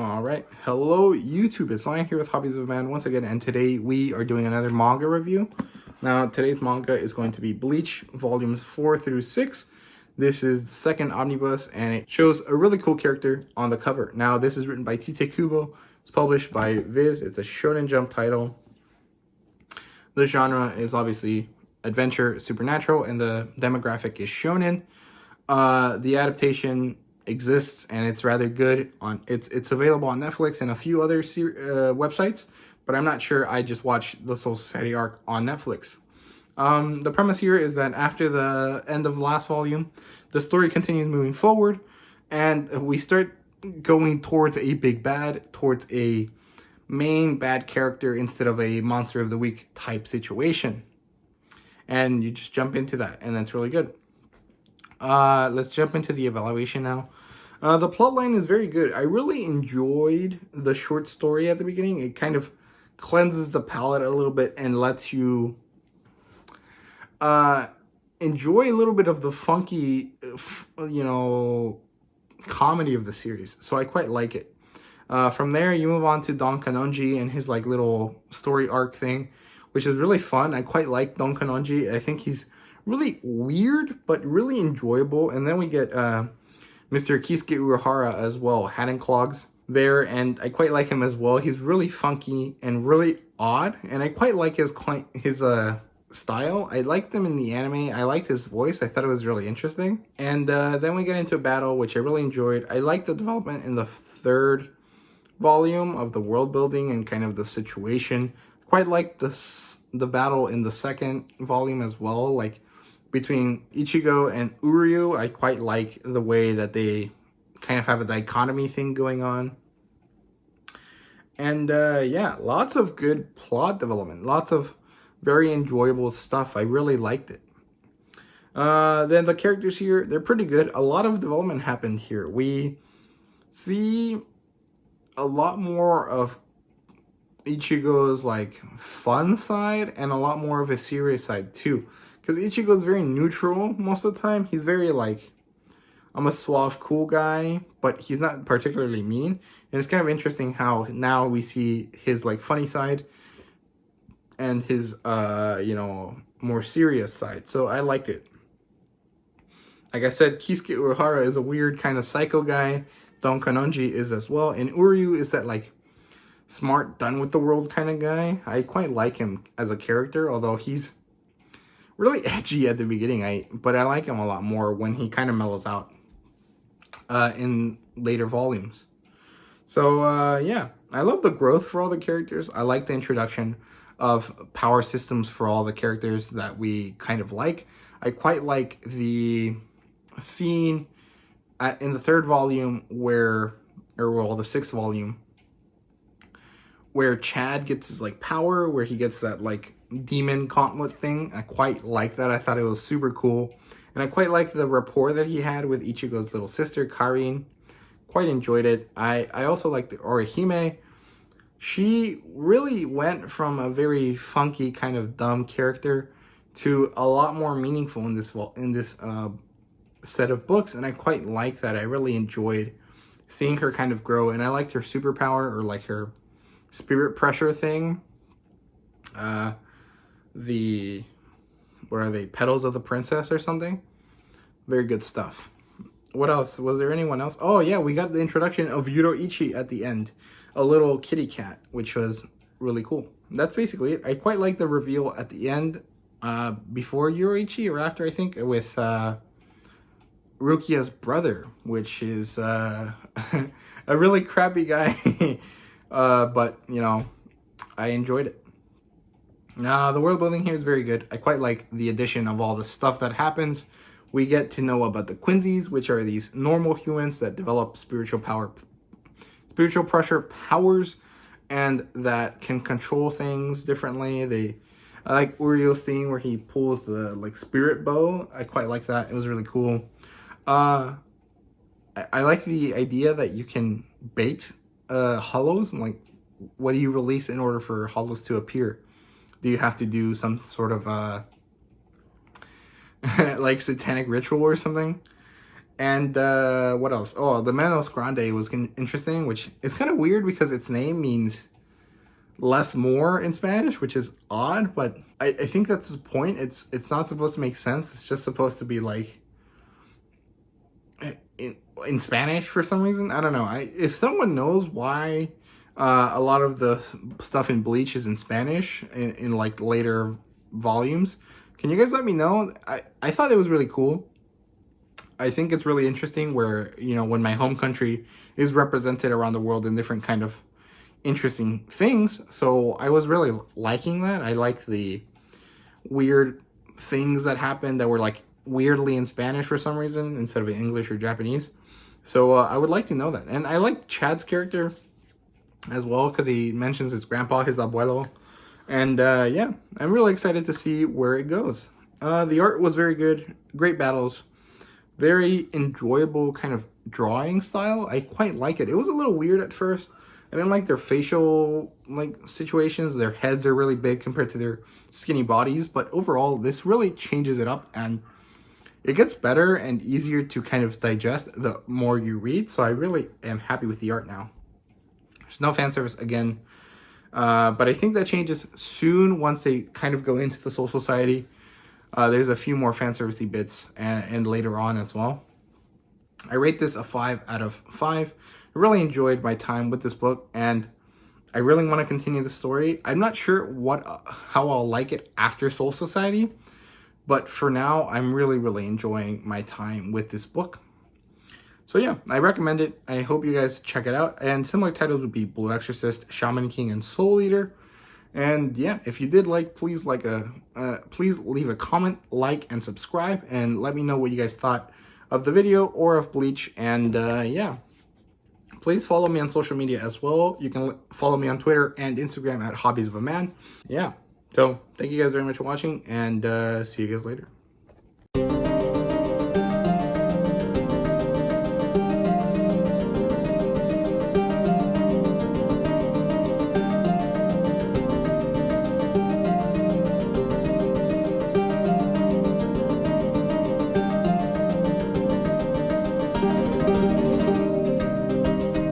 All right, hello YouTube, it's Lion here with Hobbies of Man once again, and today we are doing another manga review. Now today's manga is going to be Bleach volumes 4 through 6. This is the second omnibus and it shows a really cool character on the cover. Now this is written by Tite Kubo, it's published by Viz, it's a Shonen Jump title. The genre is obviously adventure, supernatural, and the demographic is shonen. The adaptation exists and it's rather good. It's available on Netflix and a few other websites, but I'm not sure. I just watched the Soul Society arc on Netflix. The premise here is that after the end of the last volume, the story continues moving forward, and we start going towards a big bad, towards a main bad character instead of a monster of the week type situation. And you just jump into that, and that's really good. Let's jump into the evaluation now. The plotline is very good. I really enjoyed the short story at the beginning. It kind of cleanses the palate a little bit and lets you enjoy a little bit of the funky, comedy of the series. So I quite like it. From there, you move on to Don Kanonji and his little story arc thing, which is really fun. I quite like Don Kanonji. I think he's really weird, but really enjoyable. And then we get Mr. Kisuke Urahara as well, Hat and Clogs there, and I quite like him as well. He's really funky and really odd, and I quite like his style. I liked him in the anime. I liked his voice. I thought it was really interesting. And then we get into a battle, which I really enjoyed. I liked the development in the third volume of the world building and kind of the situation. Quite like the battle in the second volume as well, like between Ichigo and Uryu. I quite like the way that they kind of have a dichotomy thing going on. And yeah, lots of good plot development, lots of very enjoyable stuff. I really liked it. Then the characters here, they're pretty good. A lot of development happened here. We see a lot more of Ichigo's fun side and a lot more of his serious side too. Because Ichigo's very neutral most of the time. He's very I'm a suave, cool guy, but he's not particularly mean. And it's kind of interesting how now we see his funny side and his more serious side. So I liked it. Like I said, Kisuke Urahara is a weird kind of psycho guy. Don Kanonji is as well. And Uryu is that smart, done with the world kind of guy. I quite like him as a character, although he's really edgy at the beginning. But I like him a lot more when he kind of mellows out in later volumes. So yeah, I love the growth for all the characters. I like the introduction of power systems for all the characters that we kind of like. I quite like the scene in the third volume the sixth volume, where Chad gets his power, where he gets that demon gauntlet thing. I quite like that. I thought it was super cool. And I quite like the rapport that he had with Ichigo's little sister, Karin. Quite enjoyed it. I also like the Orihime. She really went from a very funky kind of dumb character to a lot more meaningful in this set of books, and I quite like that. I really enjoyed seeing her kind of grow, and I liked her superpower, or her spirit pressure thing. What are they, Petals of the Princess or something? Very good stuff. What else? Was there anyone else? Oh yeah, we got the introduction of Yuroichi at the end. A little kitty cat, which was really cool. That's basically it. I quite like the reveal at the end, before Yuroichi, or after, I think, with Rukia's brother, which is a really crappy guy. But, I enjoyed it. Now, the world building here is very good. I quite like the addition of all the stuff that happens. We get to know about the Quincy's, which are these normal humans that develop spiritual pressure powers, and that can control things differently. I like Uryu's thing where he pulls the spirit bow. I quite like that. It was really cool. I like the idea that you can bait hollows, and what do you release in order for hollows to appear? Do you have to do some sort of satanic ritual or something? And what else? Oh, the Manos Grande was interesting, which is kind of weird because its name means less more in Spanish, which is odd, but I think that's the point. It's not supposed to make sense. It's just supposed to be like in Spanish for some reason. I don't know. If someone knows why a lot of the stuff in Bleach is in Spanish in like later volumes, can you guys let me know? I thought it was really cool. I think it's really interesting where, you know, when my home country is represented around the world in different kind of interesting things. So I was really liking that. I liked the weird things that happened that were like weirdly in Spanish for some reason instead of in English or Japanese. So I would like to know that. And I like Chad's character as well because he mentions his grandpa, his abuelo. And yeah, I'm really excited to see where it goes. The art was very good. Great battles. Very enjoyable kind of drawing style. I quite like it. It was a little weird at first. I didn't like their facial like situations. Their heads are really big compared to their skinny bodies. But overall, this really changes it up and it gets better and easier to kind of digest the more you read. So I really am happy with the art now. There's no fan service again. But I think that changes soon once they kind of go into the Soul Society. There's a few more fan servicey bits and later on as well. I rate this a 5 out of 5. I really enjoyed my time with this book and I really want to continue the story. I'm not sure how I'll like it after Soul Society, but for now, I'm really enjoying my time with this book. So yeah, I recommend it. I hope you guys check it out. And similar titles would be Blue Exorcist, Shaman King, and Soul Eater. And yeah, if you did like, please leave a comment, like, and subscribe, and let me know what you guys thought of the video or of Bleach. And yeah, please follow me on social media as well. You can follow me on Twitter and Instagram at Hobbies of a Man. Yeah, so thank you guys very much for watching, and see you guys later.